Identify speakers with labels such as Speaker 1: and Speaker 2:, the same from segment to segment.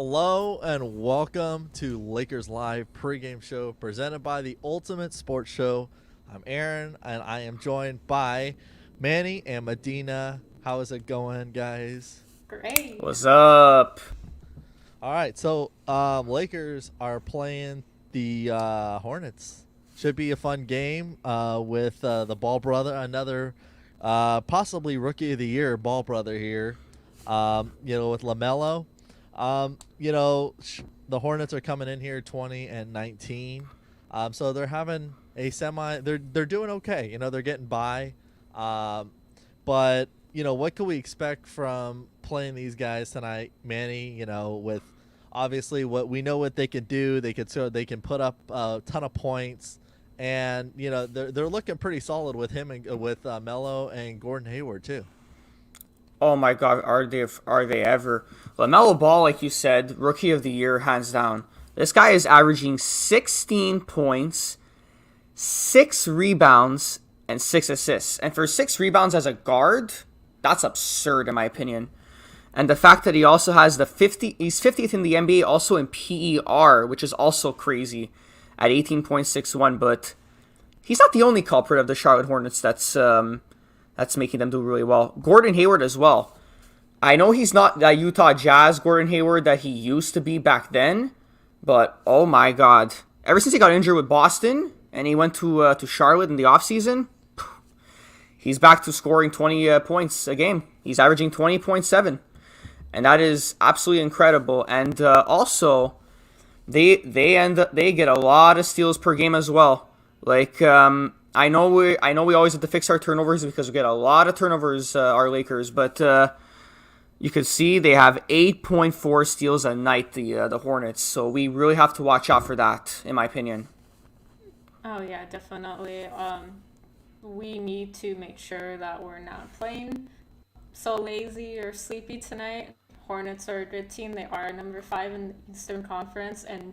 Speaker 1: Hello and welcome to Lakers Live pregame show presented by the Ultimate Sports Show. I'm Aaron and I am joined by Manny and Medina. How is it going, guys?
Speaker 2: Great.
Speaker 3: What's up?
Speaker 1: All right, so Lakers are playing the Hornets. Should be a fun game with the Ball brother, another possibly Rookie of the Year Ball brother here. With LaMelo. The Hornets are coming in here 20 and 19. So they're having a they're doing okay. They're getting by. But what can we expect from playing these guys tonight, Manny? With obviously what they can do. They can put up a ton of points. And they're looking pretty solid with him and with Melo and Gordon Hayward too.
Speaker 3: Oh my God, are they ever? LaMelo Ball, like you said, Rookie of the Year, hands down. This guy is averaging 16 points, 6 rebounds, and 6 assists. And for 6 rebounds as a guard, that's absurd in my opinion. And the fact that he also has he's 50th in the NBA, also in PER, which is also crazy, at 18.61. But he's not the only culprit of the Charlotte Hornets that's making them do really well. Gordon Hayward as well. I know he's not that Utah Jazz Gordon Hayward that he used to be back then, but oh my God. Ever since he got injured with Boston and he went to Charlotte in the offseason, he's back to scoring 20 points a game. He's averaging 20.7, and that is absolutely incredible. And also, they get a lot of steals per game as well. Like I know we always have to fix our turnovers because we get a lot of turnovers, our Lakers, but you could see they have 8.4 steals a night, the Hornets. So we really have to watch out for that, in my opinion.
Speaker 2: Oh yeah, definitely. We need to make sure that we're not playing so lazy or sleepy tonight. Hornets are a good team. They are number 5 in the Eastern Conference, and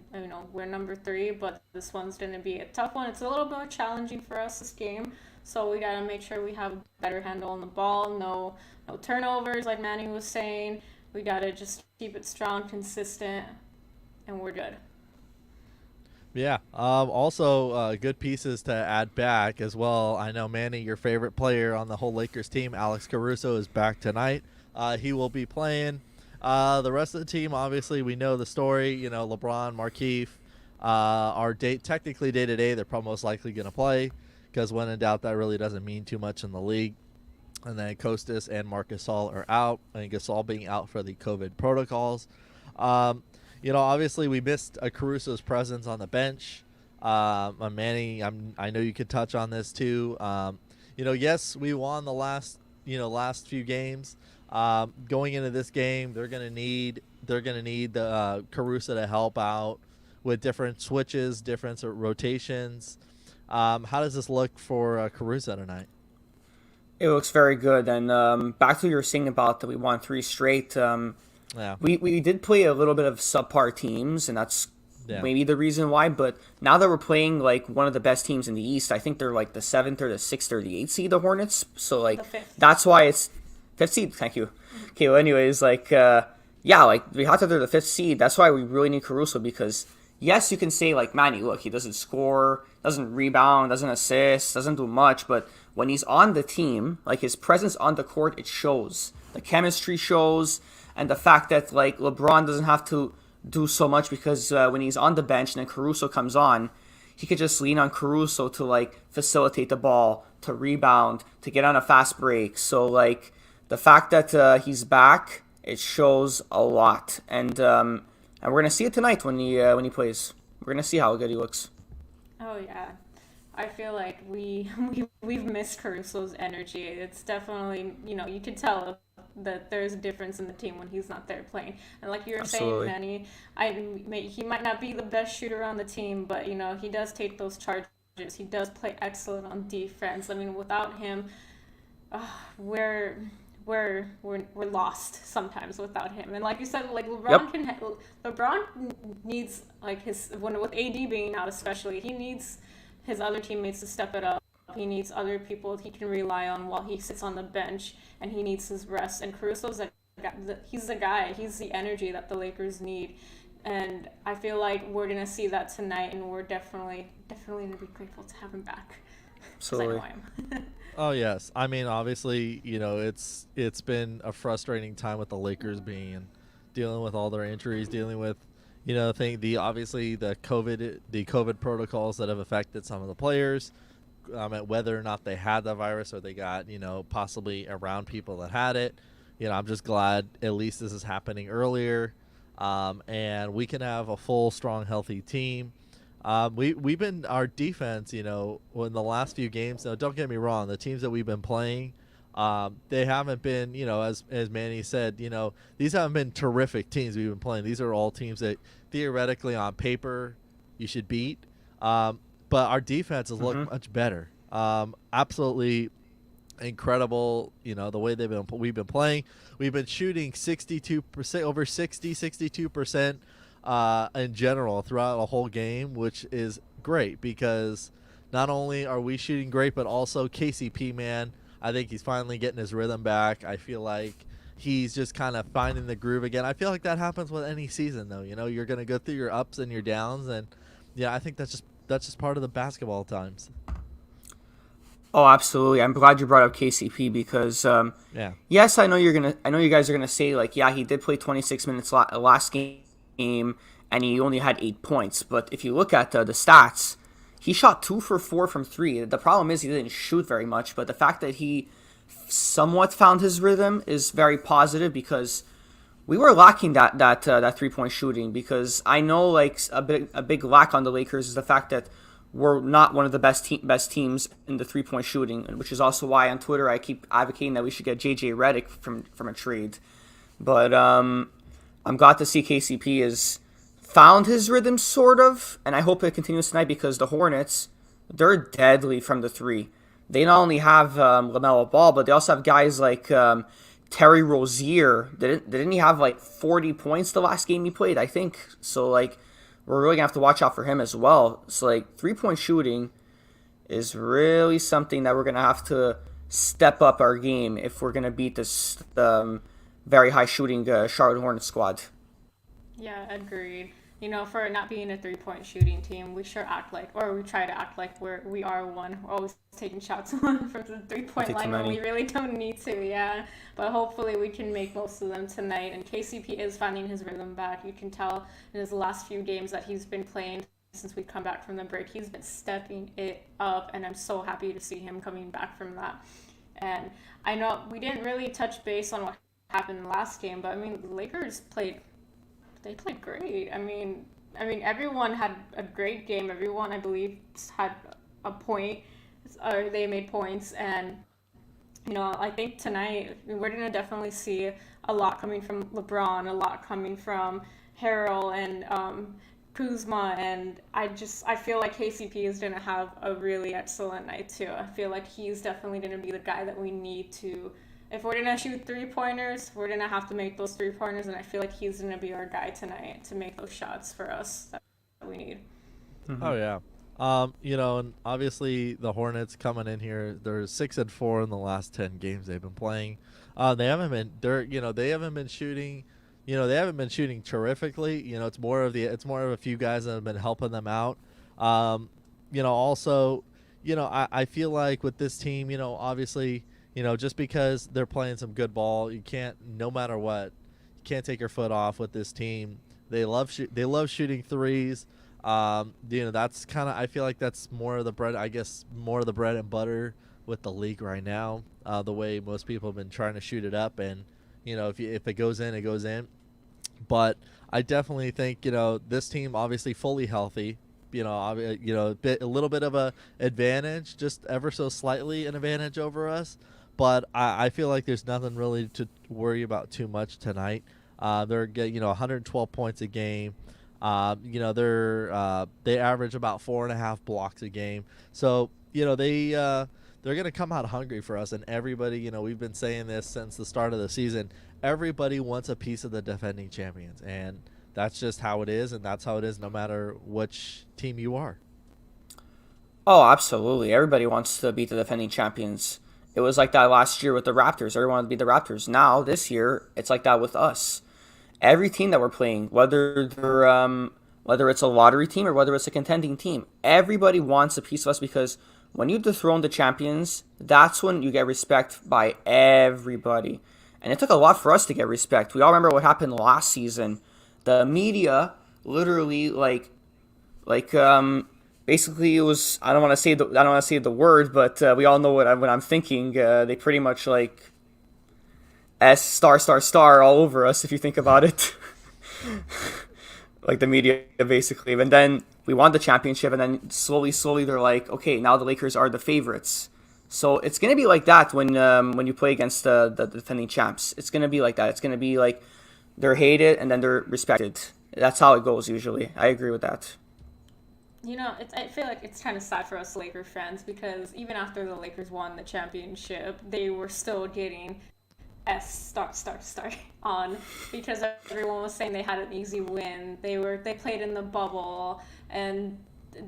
Speaker 2: we're number 3. But this one's going to be a tough one. It's a little more challenging for us this game, so we got to make sure we have a better handle on the ball. No turnovers, like Manny was saying. We got to just keep it strong, consistent, and we're good.
Speaker 1: Yeah. Also, good pieces to add back as well. I know, Manny, your favorite player on the whole Lakers team, Alex Caruso, is back tonight. He will be playing. The rest of the team, obviously, we know the story. LeBron, Markieff are technically day-to-day. They're probably most likely going to play because when in doubt, that really doesn't mean too much in the league. And then Kostas and Marc Gasol are out, and Gasol being out for the COVID protocols. Obviously, we missed Caruso's presence on the bench. Manny, I know you could touch on this too. Yes, we won the last few games. Going into this game, they're gonna need the Caruso to help out with different switches, different rotations. How does this look for Caruso tonight?
Speaker 3: It looks very good. And back to what you were saying about that we won 3 straight.
Speaker 1: Yeah,
Speaker 3: We did play a little bit of subpar teams, and that's maybe the reason why. But now that we're playing like one of the best teams in the East, I think they're like the 7th or the 6th or the 8th seed, the Hornets. So like
Speaker 2: The 5th.
Speaker 3: that's why it's 5th seed. Thank you. Okay. Well, anyways, like like we have to they're the 5th seed. That's why we really need Caruso because yes, you can say like Manny, look, he doesn't score, doesn't rebound, doesn't assist, doesn't do much, but when he's on the team, like his presence on the court, it shows. The chemistry shows. And the fact that like LeBron doesn't have to do so much because when he's on the bench and then Caruso comes on, he could just lean on Caruso to like facilitate the ball, to rebound, to get on a fast break. So like the fact that he's back, it shows a lot. And we're gonna see it tonight when he plays. We're gonna see how good he looks.
Speaker 2: Oh yeah. I feel like we've missed Caruso's energy. It's definitely, you can tell that there's a difference in the team when he's not there playing. And like you were saying,
Speaker 3: Absolutely.
Speaker 2: Manny, he might not be the best shooter on the team, but he does take those charges. He does play excellent on defense. I mean, without him, we're we're lost sometimes without him. And like you said, like
Speaker 3: Yep.
Speaker 2: LeBron needs like his when with AD being out especially, he needs his other teammates to step it up. He needs other people he can rely on while he sits on the bench, and he needs his rest. And Caruso's he's the guy. He's the energy that the Lakers need, and I feel like we're gonna see that tonight, and we're definitely gonna be grateful to have him back. 'Cause I know I am.
Speaker 1: Oh yes, I mean obviously it's been a frustrating time with the Lakers being dealing with all their injuries, dealing with obviously the COVID protocols that have affected some of the players, whether or not they had the virus or they got possibly around people that had it. I'm just glad at least this is happening earlier, and we can have a full, strong, healthy team. We've been our defense, in the last few games. Now, don't get me wrong, the teams that we've been playing, they haven't been, as Manny said, these haven't been terrific teams we've been playing. These are all teams that theoretically on paper you should beat, but our defense has looked much better. Absolutely incredible, the way we've been playing. We've been shooting 62%, over 62% in general throughout a whole game, which is great because not only are we shooting great, but also KCP, man, I think he's finally getting his rhythm back. I feel like he's just kind of finding the groove again. I feel like that happens with any season, though. You're going to go through your ups and your downs, and yeah, I think that's just part of the basketball times.
Speaker 3: Oh, absolutely. I'm glad you brought up KCP because, yes, I know you guys are gonna say like, yeah, he did play 26 minutes last game, and he only had 8 points. But if you look at the stats, he shot 2 for 4 from 3. The problem is he didn't shoot very much, but the fact that he somewhat found his rhythm is very positive because we were lacking that 3-point shooting. Because I know like a big lack on the Lakers is the fact that we're not one of the best teams in the 3-point shooting, which is also why on Twitter I keep advocating that we should get JJ Redick from a trade. But I'm glad to see KCP has found his rhythm sort of, and I hope it continues tonight because the Hornets, they're deadly from the 3. They not only have LaMelo Ball, but they also have guys like Terry Rozier. Didn't he have like 40 points the last game he played, I think? So like, we're really going to have to watch out for him as well. So, like, 3-point shooting is really something that we're going to have to step up our game if we're going to beat this very high-shooting Charlotte Hornets squad.
Speaker 2: Yeah, agreed. For it not being a 3-point shooting team, we try to act like we are one. We're always taking shots from the 3-point line when we really don't need to, yeah. But hopefully we can make most of them tonight. And KCP is finding his rhythm back. You can tell in his last few games that he's been playing since we come back from the break. He's been stepping it up, and I'm so happy to see him coming back from that. And I know we didn't really touch base on what happened in the last game, but I mean, the Lakers played great. I mean, everyone had a great game. Everyone, I believe, had a point, or they made points. And, I think tonight we're going to definitely see a lot coming from LeBron, a lot coming from Harrell and Kuzma. And I feel like KCP is going to have a really excellent night, too. I feel like he's definitely going to be the guy that we need to. If we're going to shoot 3-pointers, we're going to have to make those 3-pointers, and I feel like he's going to be our guy tonight to make those shots for us that we need.
Speaker 1: Mm-hmm. Oh, yeah. And obviously the Hornets coming in here, they're 6-4 in the last 10 games they've been playing. They haven't been shooting, they haven't been shooting terrifically. It's more of a few guys that have been helping them out. Also, I feel like with this team, obviously, just because they're playing some good ball, you can't, no matter what, you can't take your foot off with this team. They love shooting threes. That's kind of, I feel like that's more of the bread and butter with the league right now. The way most people have been trying to shoot it up, and if it goes in, it goes in. But I definitely think this team obviously fully healthy. A little bit of a advantage, just ever so slightly an advantage over us. But I feel like there's nothing really to worry about too much tonight. They're getting 112 points a game. They average about 4.5 blocks a game. So they're gonna come out hungry for us. And everybody, we've been saying this since the start of the season. Everybody wants a piece of the defending champions, and that's just how it is. And that's how it is no matter which team you are.
Speaker 3: Oh, absolutely. Everybody wants to beat the defending champions. It was like that last year with the Raptors. Everyone wanted to be the Raptors. Now, this year, it's like that with us. Every team that we're playing, whether it's a lottery team or whether it's a contending team, everybody wants a piece of us because when you dethrone the champions, that's when you get respect by everybody. And it took a lot for us to get respect. We all remember what happened last season. The media literally basically it was, I don't want to say the word, but we all know what I'm thinking. They pretty much like S star star star all over us if you think about it. Like the media basically. And then we won the championship, and then slowly they're like, okay, now the Lakers are the favorites. So it's gonna be like that when you play against the defending champs. It's gonna be like that. It's gonna be like they're hated and then they're respected. That's how it goes usually. I agree with that.
Speaker 2: I feel like it's kind of sad for us Laker fans because even after the Lakers won the championship, they were still getting S star star star on because everyone was saying they had an easy win. They played in the bubble and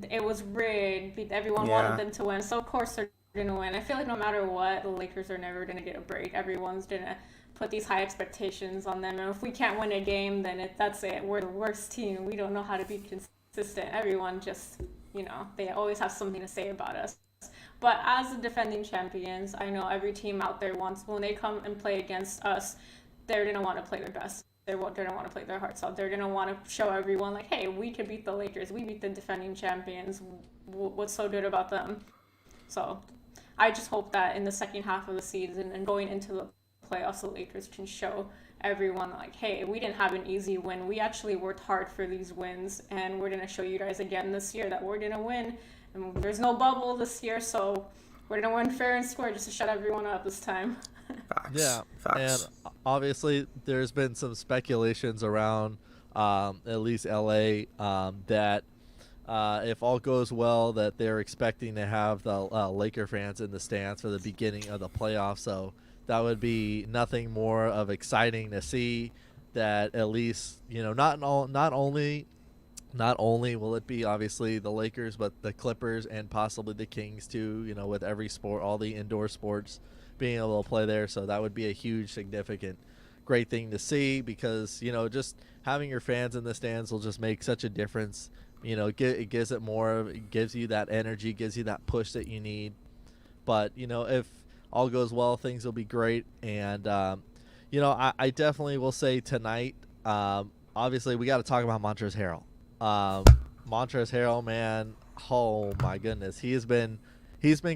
Speaker 2: it was rigged. Everyone wanted them to win, so of course they're gonna win. I feel like no matter what, the Lakers are never gonna get a break. Everyone's gonna put these high expectations on them, and if we can't win a game, then that's it. We're the worst team. We don't know how to be consistent. Everyone just, they always have something to say about us. But as the defending champions, I know every team out there wants, when they come and play against us, they're going to want to play their best. They're going to want to play their hearts out. They're going to want to show everyone, like, hey, we could beat the Lakers. We beat the defending champions. What's so good about them? So I just hope that in the second half of the season and going into the playoffs, the Lakers can show everyone, like, hey, we didn't have an easy win. We actually worked hard for these wins, and we're going to show you guys again this year that we're going to win. And there's no bubble this year, so we're going to win fair and square just to shut everyone up this time.
Speaker 3: Facts.
Speaker 1: Yeah,
Speaker 3: Facts.
Speaker 1: and obviously there's been some speculations around at least LA that if all goes well, that they're expecting to have the Laker fans in the stands for the beginning of the playoffs. So that would be nothing more of exciting to see. That at least not only will it be obviously the Lakers, but the Clippers and possibly the Kings too. With every sport, all the indoor sports being able to play there. So that would be a huge, significant, great thing to see because just having your fans in the stands will just make such a difference. It gives it gives you that energy, gives you that push that you need. But if all goes well, things will be great. And I definitely will say tonight. Obviously, we got to talk about Montrezl Harrell. Montrezl Harrell, man, oh my goodness, he's been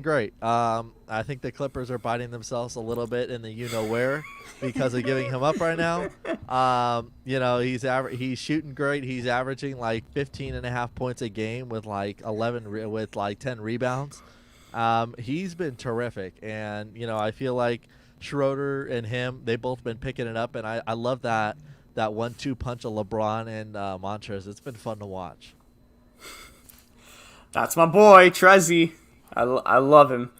Speaker 1: great. I think the Clippers are biting themselves a little bit in the where because of giving him up right now. He's shooting great. He's averaging like 15.5 points a game with like 10 rebounds. He's been terrific, and I feel like Schroeder and him, they both been picking it up, and I love that 1-2 punch of LeBron and Montrezl. It's been fun to watch.
Speaker 3: That's my boy, Trezzy. I love him.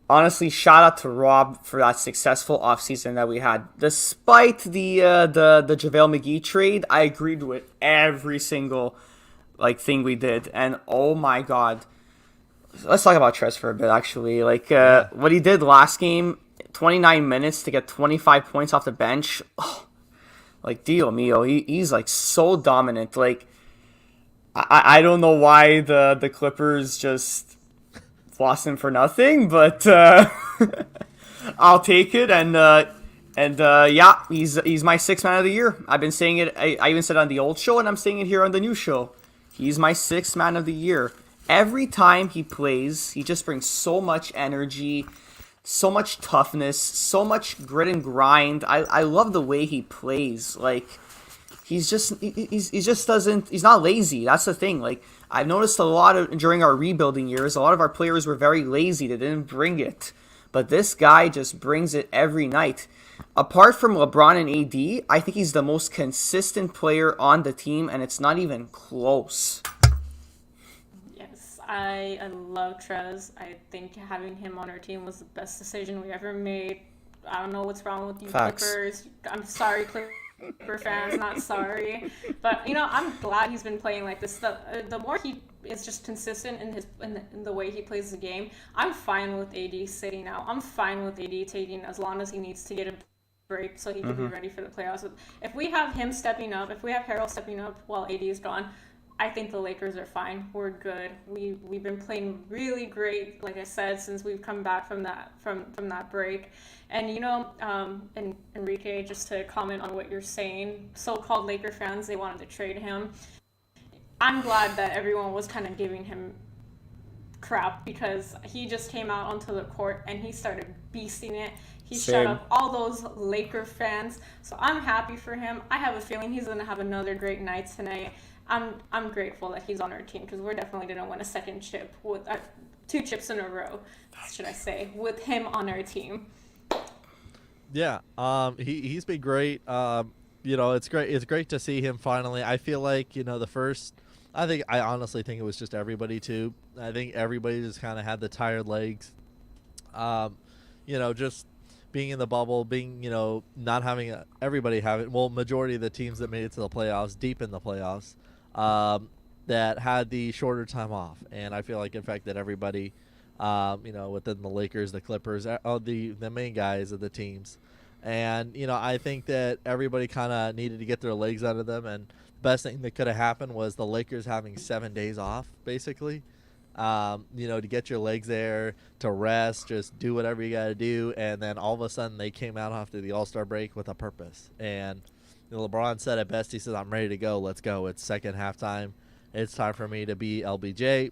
Speaker 3: Honestly, shout out to Rob for that successful offseason that we had. Despite the JaVale McGee trade, I agreed with every single thing we did. And oh my god. Let's talk about Trez for a bit, actually. What he did last game, 29 minutes to get 25 points off the bench. Oh, Dio mio, he's so dominant. I don't know why the Clippers just lost him for nothing, but I'll take it. And yeah, he's my sixth man of the year. I've been saying it. I even said it on the old show, and I'm saying it here on the new show. He's my sixth man of the year. Every time he plays, he just brings so much energy, so much toughness, so much grit and grind. I love the way he plays. He's not lazy. That's the thing. I've noticed a lot during our rebuilding years, a lot of our players were very lazy. They didn't bring it. But this guy just brings it every night. Apart from LeBron and AD, I think he's the most consistent player on the team, and it's not even close.
Speaker 2: I love Trez. I think having him on our team was the best decision we ever made. I don't know what's wrong with you
Speaker 3: Facts.
Speaker 2: Clippers. I'm sorry, Clipper fans, not sorry. But, I'm glad he's been playing like this. The more he is just consistent in the way he plays the game, I'm fine with AD sitting out. I'm fine with AD taking as long as he needs to get a break so he can be ready for the playoffs. If we have him stepping up, if we have Harold stepping up while AD is gone, I think the Lakers are fine. We're good. We've been playing really great, like I said, since we've come back from that break. And and Enrique, just to comment on what you're saying, so-called Laker fans, they wanted to trade him. I'm glad that everyone was kind of giving him crap because he just came out onto the court and he started beasting it. He shut up all those Laker fans. So I'm happy for him. I have a feeling he's going to have another great night tonight. I'm grateful that he's on our team because we're definitely going to win a second chip with 2 chips in a row, should I say, with him on our team.
Speaker 1: Yeah, he's been great. It's great. It's great to see him finally. I feel like I honestly think it was just everybody too. I think everybody just kind of had the tired legs. Just being in the bubble, not having everybody have it. Well, majority of the teams that made it to the playoffs, deep in the playoffs, that had the shorter time off, and I feel like it affected everybody. Within the Lakers, the Clippers, the main guys of the teams. And, I think that everybody kind of needed to get their legs out of them. And the best thing that could have happened was the Lakers having 7 days off, basically. To get your legs there, to rest, just do whatever you got to do. And then all of a sudden they came out after the All-Star break with a purpose. And LeBron said it best. He says, I'm ready to go. Let's go. It's second halftime. It's time for me to be LBJ.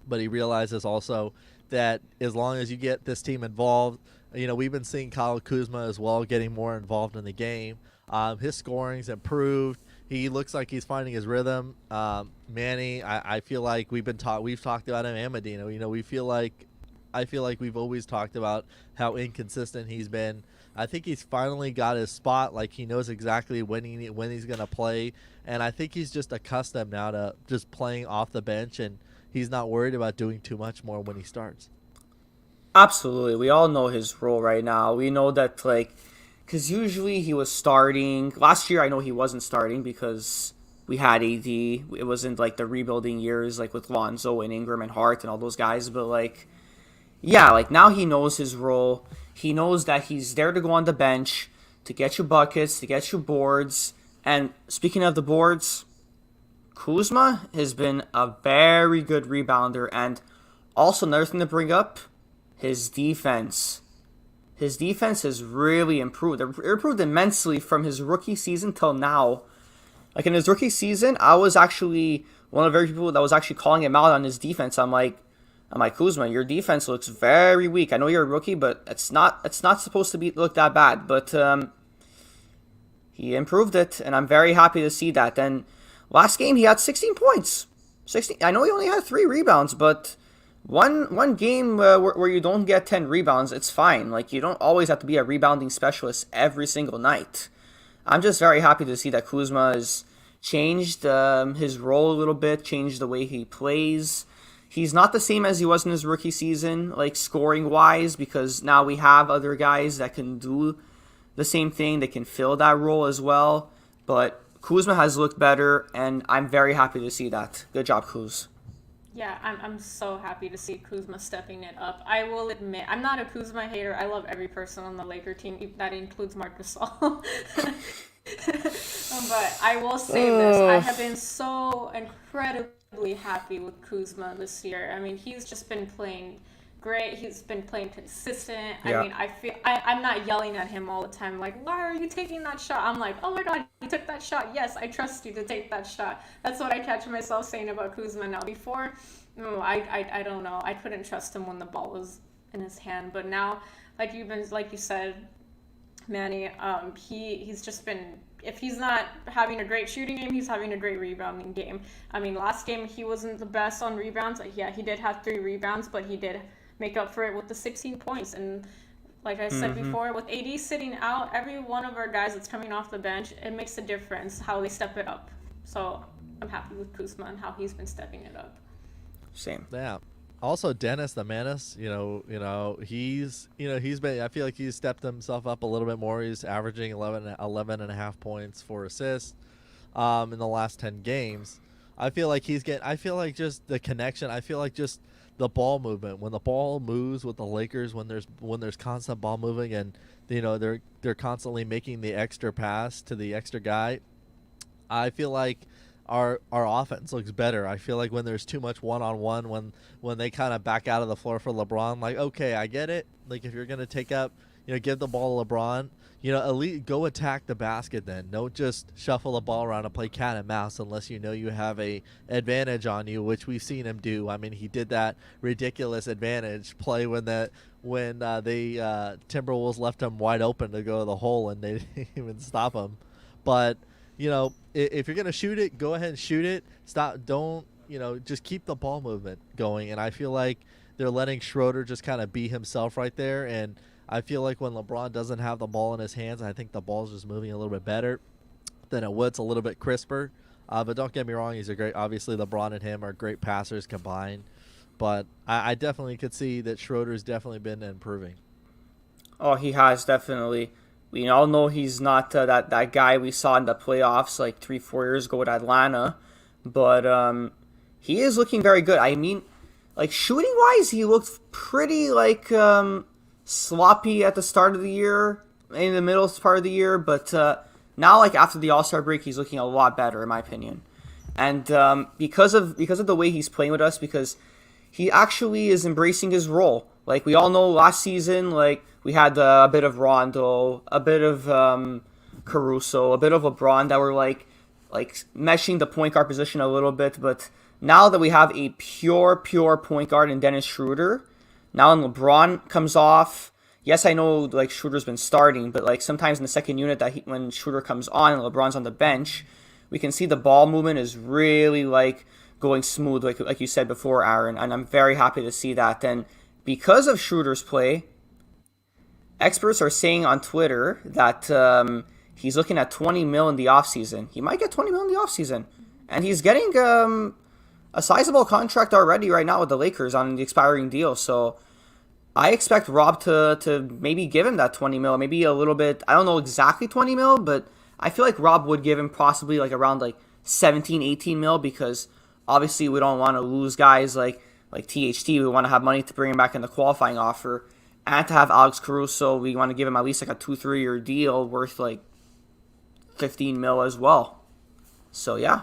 Speaker 1: But he realizes also that as long as you get this team involved, we've been seeing Kyle Kuzma as well getting more involved in the game. His scoring's improved. He looks like he's finding his rhythm. Manny, I feel like we've talked about him and Medina. I feel like we've always talked about how inconsistent he's been. I think he's finally got his spot. Like he knows exactly when he's going to play, and I think he's just accustomed now to just playing off the bench, and he's not worried about doing too much more when he starts.
Speaker 3: Absolutely. We all know his role right now. We know that, because usually he was starting. Last year, I know he wasn't starting because we had AD. It wasn't, the rebuilding years, with Lonzo and Ingram and Hart and all those guys. But, now he knows his role. He knows that he's there to go on the bench, to get you buckets, to get you boards. And speaking of the boards, Kuzma has been a very good rebounder. And also another thing to bring up, his defense. His defense has really improved. It improved immensely from his rookie season till now. In his rookie season, I was actually one of the very people that was actually calling him out on his defense. I'm like, Kuzma, your defense looks very weak. I know you're a rookie, but it's not supposed to look that bad. But he improved it, and I'm very happy to see that. And last game, he had 16 points. 16. I know he only had 3 rebounds, but one game where you don't get 10 rebounds, it's fine. You don't always have to be a rebounding specialist every single night. I'm just very happy to see that Kuzma has changed his role a little bit, changed the way he plays. He's not the same as he was in his rookie season, scoring-wise, because now we have other guys that can do the same thing. They can fill that role as well. But Kuzma has looked better, and I'm very happy to see that. Good job, Kuz.
Speaker 2: Yeah, I'm so happy to see Kuzma stepping it up. I will admit, I'm not a Kuzma hater. I love every person on the Laker team. That includes Marc Gasol. But I will say this. I have been so incredibly happy with Kuzma this year. I mean, he's just been playing great. He's been playing consistent. Yeah. I mean, I'm not yelling at him all the time, why are you taking that shot? I'm like, oh my God, you took that shot. Yes, I trust you to take that shot. That's what I catch myself saying about Kuzma now. Before, I don't know. I couldn't trust him when the ball was in his hand. But now, like you said, Manny, he's just been, if he's not having a great shooting game, he's having a great rebounding game. I mean, last game he wasn't the best on rebounds. Yeah, he did have 3 rebounds, but he did make up for it with the 16 points. And like I said before, with AD sitting out, every one of our guys that's coming off the bench, it makes a difference how they step it up. So I'm happy with Kuzma and how he's been stepping it up.
Speaker 3: Same.
Speaker 1: Yeah. Also, Dennis the Menace, he's been, I feel like he's stepped himself up a little bit more. He's averaging 11 and a half points, 4 assists in the last 10 games. I feel like he's getting. I feel like just the connection. I feel like just the ball movement. When the ball moves with the Lakers, when there's constant ball moving, and they're constantly making the extra pass to the extra guy. I feel like our offense looks better. I feel like when there's too much one on one, when they kind of back out of the floor for LeBron, like, okay, I get it. Like, if you're gonna take up, give the ball to LeBron, at least go attack the basket. Then don't just shuffle the ball around and play cat and mouse unless you have a advantage on you, which we've seen him do. I mean, he did that ridiculous advantage play when the Timberwolves left him wide open to go to the hole and they didn't even stop him. But if you're gonna shoot it, go ahead and shoot it. Stop. Don't just keep the ball movement going. And I feel like they're letting Schroeder just kind of be himself right there. And I feel like when LeBron doesn't have the ball in his hands, I think the ball's just moving a little bit better than it would. It's a little bit crisper. But don't get me wrong, obviously LeBron and him are great passers combined. But I definitely could see that Schroeder's definitely been improving.
Speaker 3: Oh, he has, definitely. We all know he's not that guy we saw in the playoffs like 3-4 years ago with Atlanta, but he is looking very good. I mean, like, shooting wise, he looked pretty like sloppy at the start of the year, in the middle part of the year, but now, like, after the All-Star break, he's looking a lot better in my opinion, and because of the way he's playing with us, because he actually is embracing his role. Like, we all know last season, like, we had a bit of Rondo, a bit of Caruso, a bit of LeBron that were like meshing the point guard position a little bit. But now that we have a pure point guard in Dennis Schroeder, now when LeBron comes off, yes, I know like Schroeder's been starting, but like sometimes in the second unit when Schroeder comes on and LeBron's on the bench, we can see the ball movement is really like going smooth, like you said before, Aaron, and I'm very happy to see that. And because of Schroeder's play, experts are saying on Twitter that he's looking at 20 mil in the offseason. He might get 20 mil in the offseason. And he's getting a sizable contract already right now with the Lakers on the expiring deal. So I expect Rob to maybe give him that 20 mil, maybe a little bit. I don't know exactly 20 mil, but I feel like Rob would give him possibly like around like 17, 18 mil, because obviously we don't want to lose guys like THT. We want to have money to bring him back in the qualifying offer. And to have Alex Caruso, we want to give him at least like a 2-3 year deal worth like 15 mil as well. So yeah.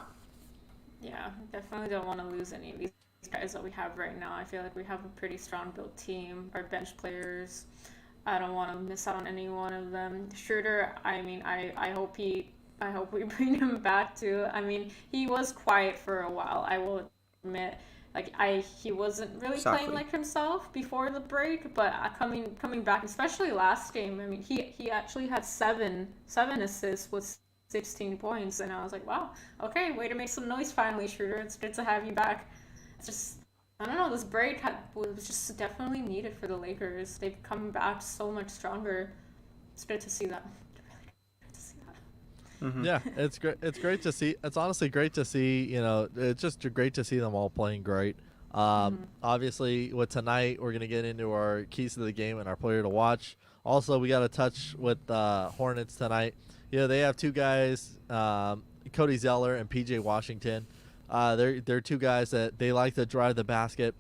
Speaker 2: Yeah, definitely don't want to lose any of these guys that we have right now. I feel like we have a pretty strong built team. Our bench players, I don't want to miss out on any one of them. Schroeder, I mean, I hope we bring him back too. I mean, he was quiet for a while, I will admit. Like, he wasn't really playing like himself before the break, but coming back, especially last game, I mean, he actually had seven assists with 16 points, and I was like, wow, okay, way to make some noise finally, Schroeder. It's good to have you back. It's just, I don't know, this break was just definitely needed for the Lakers. They've come back so much stronger. It's good to see that.
Speaker 3: Mm-hmm.
Speaker 1: Yeah, it's great. It's great to see. It's honestly great to see. It's just great to see them all playing great. Obviously, with tonight, we're gonna get into our keys to the game and our player to watch. Also, we got to touch with Hornets tonight. They have two guys, Cody Zeller and PJ Washington. They're two guys that they like to drive the basket.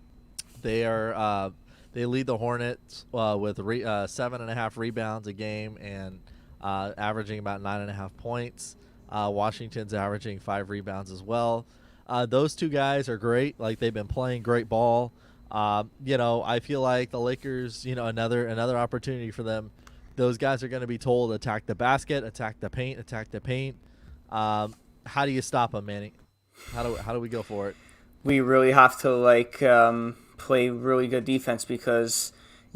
Speaker 1: They lead the Hornets with 7.5 rebounds a game and averaging about 9.5 points. Washington's averaging 5 rebounds as well. Those two guys are great. Like, they've been playing great ball. I feel like the Lakers, another opportunity for them. Those guys are going to be told attack the basket, attack the paint. How do you stop them, Manny? How do we go for it?
Speaker 3: We really have to play really good defense, because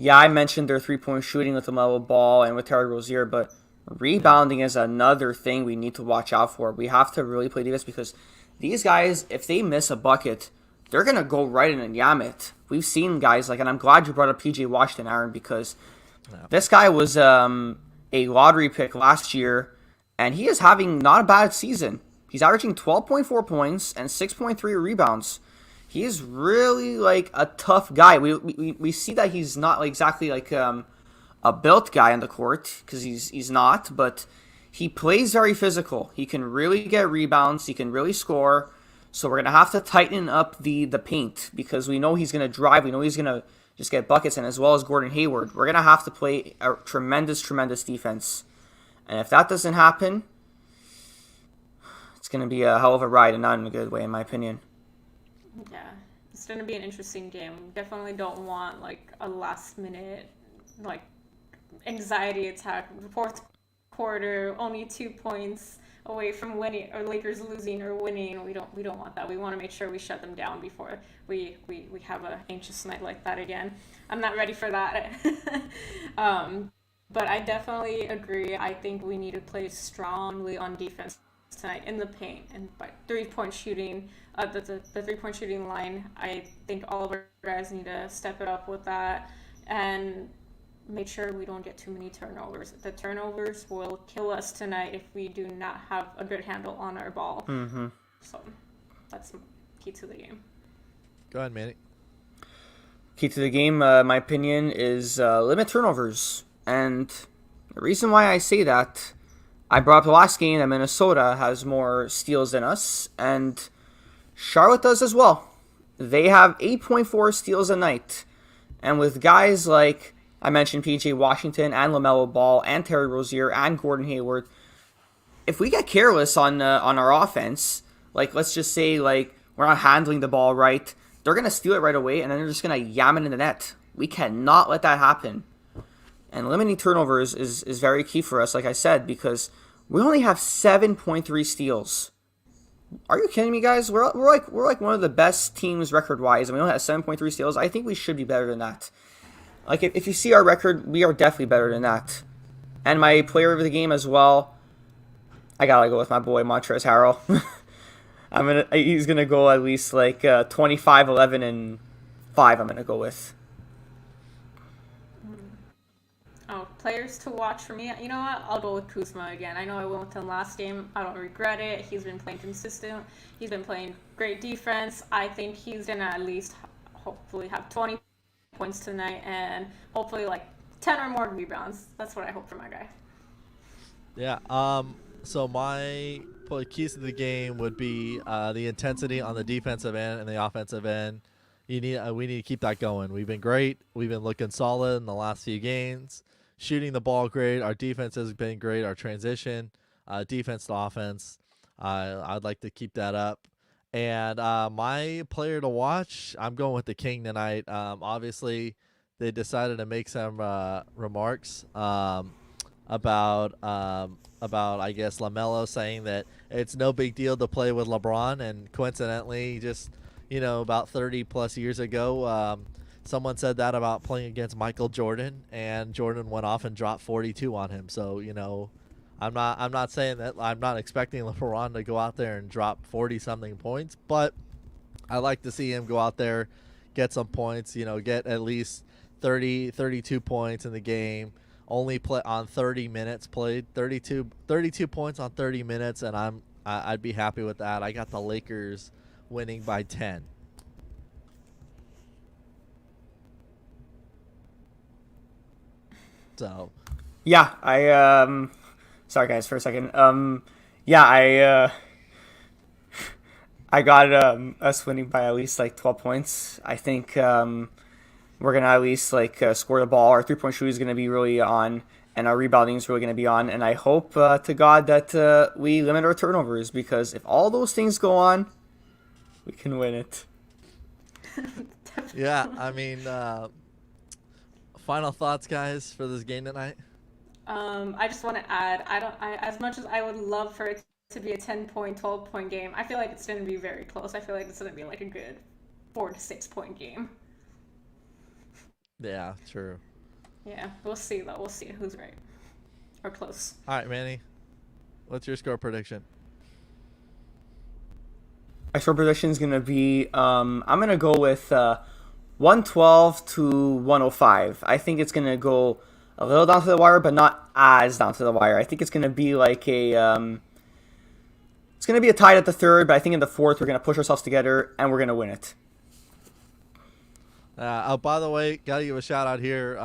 Speaker 3: I mentioned their 3-point shooting with LaMelo Ball and with Terry Rozier, but rebounding is another thing we need to watch out for. We have to really play defense, because these guys, if they miss a bucket, they're going to go right in and yam it. We've seen guys and I'm glad you brought up PJ Washington, Aaron, because this guy was a lottery pick last year, and he is having not a bad season. He's averaging 12.4 points and 6.3 rebounds. He is really a tough guy. We see that he's not exactly a built guy on the court, because he's not, but he plays very physical. He can really get rebounds. He can really score. So we're going to have to tighten up the paint because we know he's going to drive. We know he's going to just get buckets, and as well as Gordon Hayward. We're going to have to play a tremendous, tremendous defense. And if that doesn't happen, it's going to be a hell of a ride, and not in a good way, in my opinion.
Speaker 2: Yeah, it's going to be an interesting game. Definitely don't want like a last minute like anxiety attack. Fourth quarter, only 2 points away from winning, or Lakers losing or winning. We don't want that. We want to make sure we shut them down before we have an anxious night like that again. I'm not ready for that. But I definitely agree. I think we need to play strongly on defense tonight in the paint and by 3-point shooting. The 3-point shooting line. I think all of our guys need to step it up with that and make sure we don't get too many turnovers. The turnovers will kill us tonight if we do not have a good handle on our ball.
Speaker 3: Mm-hmm.
Speaker 2: So that's key to the game.
Speaker 1: Go ahead, Manny.
Speaker 3: Key to the game, my opinion, is limit turnovers. And the reason why I say that, I brought up the last game that Minnesota has more steals than us, and Charlotte does as well. They have 8.4 steals a night. And with guys like I mentioned PJ Washington and LaMelo Ball and Terry Rozier and Gordon Hayward, if we get careless on our offense, like let's just say like we're not handling the ball right, they're going to steal it right away and then they're just going to yam it in the net. We cannot let that happen. And limiting turnovers is very key for us, like I said, because we only have 7.3 steals. Are you kidding me, guys? We're like one of the best teams record-wise, and we only have 7.3 steals. I think we should be better than that. Like, if you see our record, we are definitely better than that. And my player of the game as well, I gotta go with my boy Montrezl Harrell. He's gonna go at least like 25, 11, and 5. I'm gonna go with.
Speaker 2: Oh, players to watch for me. You know what? I'll go with Kuzma again. I know I went with him last game. I don't regret it. He's been playing consistent. He's been playing great defense. I think he's gonna at least hopefully have 20 points tonight and hopefully like 10 or more rebounds. That's what I hope for my guy.
Speaker 1: Yeah. So my keys to the game would be the intensity on the defensive end and the offensive end. We need to keep that going. We've been great. We've been looking solid in the last few games. Shooting the ball great. Our defense has been great. Our transition, defense to offense. I'd like to keep that up. And my player to watch, I'm going with the King tonight. Obviously, they decided to make some remarks about I guess LaMelo saying that it's no big deal to play with LeBron, and coincidentally, just about 30 plus years ago, someone said that about playing against Michael Jordan, and Jordan went off and dropped 42 on him. So I'm not saying that I'm not expecting LeBron to go out there and drop 40 something points, but I like to see him go out there, get some points, get at least 32 points in the game. Only play on 30 minutes played, 32 points on 30 minutes, and I'd be happy with that. I got the Lakers winning by 10. So,
Speaker 3: yeah, sorry guys for a second. I got us winning by at least like 12 points. I think we're gonna at least like score the ball. Our 3-point shooting is gonna be really on, and our rebounding is really gonna be on. And I hope to God that we limit our turnovers, because if all those things go on, we can win it.
Speaker 1: Yeah, I mean, final thoughts, guys, for this game tonight?
Speaker 2: I just want to add, as much as I would love for it to be a 10-point, 12-point game, I feel like it's going to be very close. I feel like it's going to be like a good 4 to 6-point game.
Speaker 1: Yeah, true.
Speaker 2: Yeah, we'll see though. We'll see who's right or close.
Speaker 1: All right, Manny, what's your score prediction?
Speaker 3: My score prediction is gonna be I'm gonna go with 112 to 105. I think it's gonna go a little down to the wire, but not as down to the wire. I think it's gonna be like it's gonna be a tie at the third, but I think in the fourth we're gonna push ourselves together and we're gonna win it.
Speaker 1: By the way, gotta give a shout out here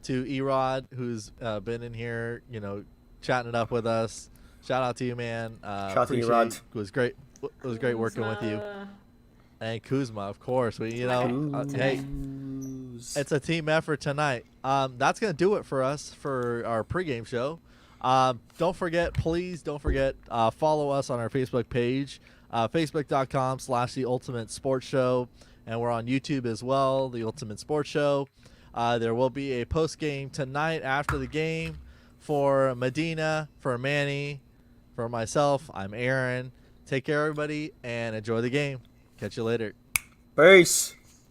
Speaker 1: to Erod, who's been in here, chatting it up with us. Shout out to you, man.
Speaker 3: Shout out to Erod.
Speaker 1: It was great It was great working with you.
Speaker 2: Kuzma.
Speaker 1: And Kuzma, of course. Hey,
Speaker 2: Tonight.
Speaker 1: it's a team effort tonight. That's going to do it for us for our pregame show. Please don't forget, follow us on our Facebook page, facebook.com/The Ultimate Sports Show. And we're on YouTube as well, The Ultimate Sports Show. There will be a post game tonight after the game for Medina, for Manny, for myself. I'm Aaron. Take care, everybody, and enjoy the game. Catch you later.
Speaker 3: Peace.